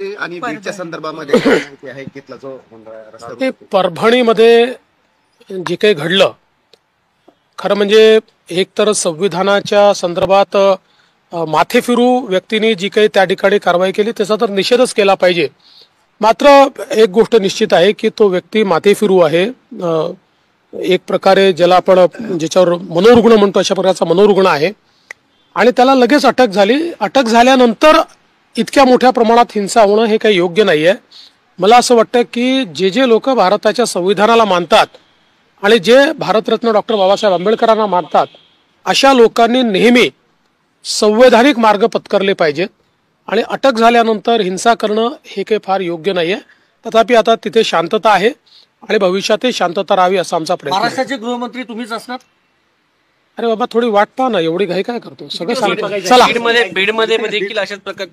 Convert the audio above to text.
आणि बीडच्या संदर्भामध्ये काय माहिती आहे तिथला जो रस्ता परभणीमध्ये जे काही घडलं, खरं म्हणजे एक तर संविधानाच्या संदर्भात माथे फिरू व्यक्तींनी जी काही त्या ठिकाणी कारवाई केली त्याचा तर निषेधच केला पाहिजे. मात्र एक गोष्ट निश्चित आहे की तो व्यक्ती माथे फिरू आहे. एक प्रकारे ज्याला आपण ज्याच्यावर मनोरुग्ण म्हणतो अशा प्रकारचा मनोरुग्ण आहे आणि त्याला लगेच अटक झाली. अटक झाल्यानंतर इतक्या मोठ्या प्रमाणात हिंसा होणं हे काही योग्य नाही आहे. मला असं वाटतं की जे जे लोक भारताच्या संविधानाला मानतात आणि जे भारतरत्न डॉक्टर बाबासाहेब आंबेडकरांना मानतात अशा लोकांनी नेहमी संवैधानिक मार्ग पत्करले पाहिजेत आणि अटक झाल्यानंतर हिंसा करणं हे काही फार योग्य नाही आहे. तथापि आता तिथे शांतता आहे आणि भविष्यातही शांतता राहावी असा आमचा प्रयत्न आहे. महाराष्ट्राचे गृहमंत्री तुम्हीच असणार. अरे बाबा थोडी वाट पहा ना, एवढी घाई काय करतो, सगळं सांगतो. चला बीडमध्ये देखील अशाच प्रकार